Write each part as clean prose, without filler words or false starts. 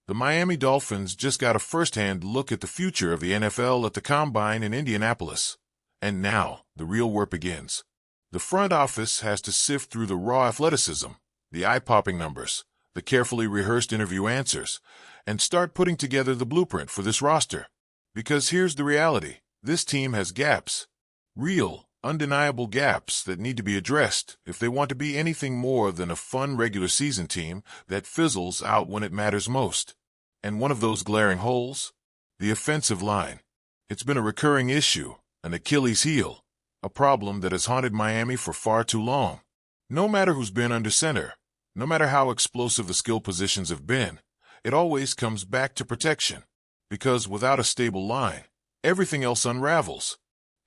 The Miami Dolphins just got a first-hand look at the future of the NFL at the Combine in Indianapolis. And now, the real work begins. The front office has to sift through the raw athleticism, the eye-popping numbers, the carefully rehearsed interview answers, and start putting together the blueprint for this roster. Because here's the reality. This team has gaps. Real, undeniable gaps that need to be addressed if they want to be anything more than a fun regular season team that fizzles out when it matters most. And one of those glaring holes? The offensive line. It's been a recurring issue, an Achilles heel, a problem that has haunted Miami for far too long. No matter who's been under center, no matter how explosive the skill positions have been, it always comes back to protection. Because without a stable line, everything else unravels.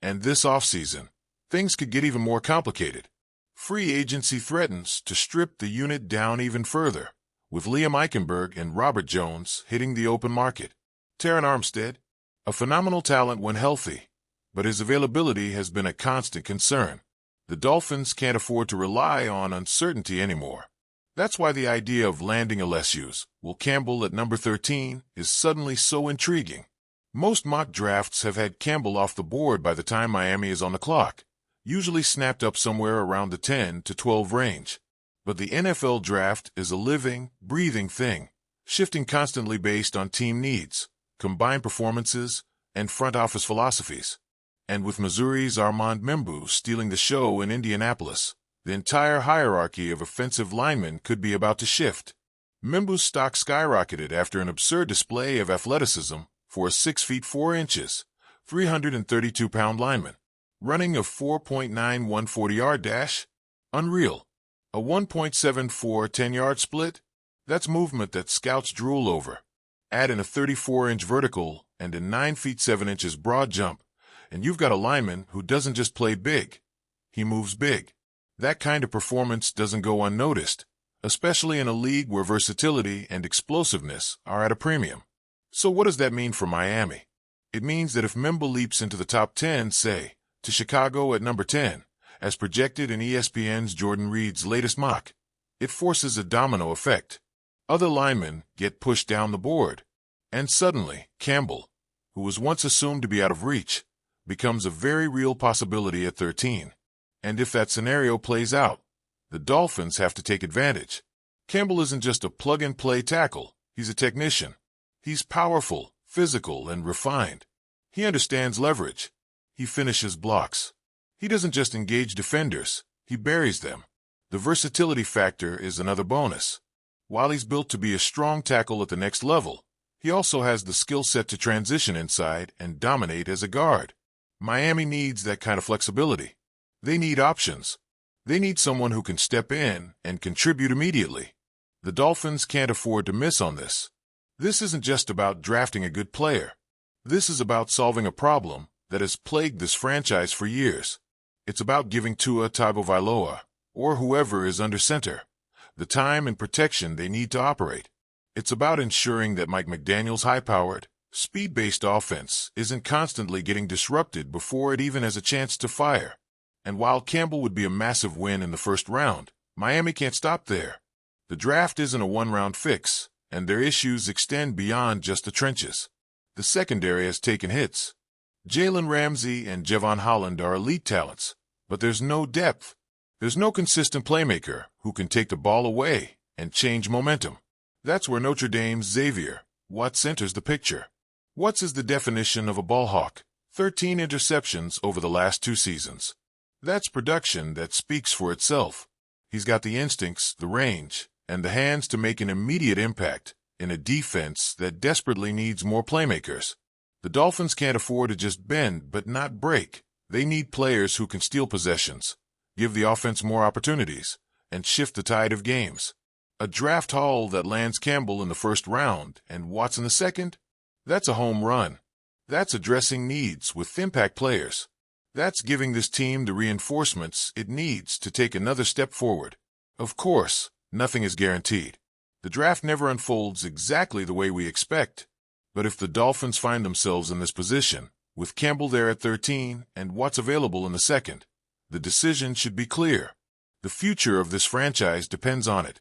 And this offseason, things could get even more complicated. Free agency threatens to strip the unit down even further, with Liam Eichenberg and Robert Jones hitting the open market. Terron Armstead, a phenomenal talent when healthy, but his availability has been a constant concern. The Dolphins can't afford to rely on uncertainty anymore. That's why the idea of landing a Will Campbell at number 13 is suddenly so intriguing. Most mock drafts have had Campbell off the board by the time Miami is on the clock, usually snapped up somewhere around the 10 to 12 range. But the NFL draft is a living, breathing thing, shifting constantly based on team needs, combined performances, and front office philosophies. And with Missouri's Armand Membu stealing the show in Indianapolis, the entire hierarchy of offensive linemen could be about to shift. Membu's stock skyrocketed after an absurd display of athleticism for a 6 feet 4 inches, 332-pound lineman, running a 4.91 40-yard dash. Unreal. A 1.74 10-yard split? That's movement that scouts drool over. Add in a 34-inch vertical and a 9 feet 7 inches broad jump, and you've got a lineman who doesn't just play big. He moves big. That kind of performance doesn't go unnoticed, especially in a league where versatility and explosiveness are at a premium. So what does that mean for Miami? It means that if Membu leaps into the top 10, say, to Chicago at number 10, as projected in ESPN's Jordan Reed's latest mock, it forces a domino effect. Other linemen get pushed down the board, and suddenly, Campbell, who was once assumed to be out of reach, becomes a very real possibility at 13. And if that scenario plays out, the Dolphins have to take advantage. Campbell isn't just a plug-and-play tackle, he's a technician. He's powerful, physical, and refined. He understands leverage. He finishes blocks. He doesn't just engage defenders, he buries them. The versatility factor is another bonus. While he's built to be a strong tackle at the next level, he also has the skill set to transition inside and dominate as a guard. Miami needs that kind of flexibility. They need options. They need someone who can step in and contribute immediately. The Dolphins can't afford to miss on this. This isn't just about drafting a good player. This is about solving a problem that has plagued this franchise for years. It's about giving Tua Tagovailoa, or whoever is under center, the time and protection they need to operate. It's about ensuring that Mike McDaniel's high-powered, speed-based offense isn't constantly getting disrupted before it even has a chance to fire. And while Campbell would be a massive win in the first round, Miami can't stop there. The draft isn't a one-round fix, and their issues extend beyond just the trenches. The secondary has taken hits. Jalen Ramsey and Javon Holland are elite talents, but there's no depth. There's no consistent playmaker who can take the ball away and change momentum. That's where Notre Dame's Xavier Watts enters the picture. Watts is the definition of a ball hawk, 13 interceptions over the last 2 seasons. That's production that speaks for itself. He's got the instincts, the range, and the hands to make an immediate impact in a defense that desperately needs more playmakers. The Dolphins can't afford to just bend but not break. They need players who can steal possessions, give the offense more opportunities, and shift the tide of games. A draft haul that lands Campbell in the first round and Watts in the second? That's a home run. That's addressing needs with impact players. That's giving this team the reinforcements it needs to take another step forward. Of course, nothing is guaranteed. The draft never unfolds exactly the way we expect. But if the Dolphins find themselves in this position, with Campbell there at 13 and Watts available in the second, the decision should be clear. The future of this franchise depends on it.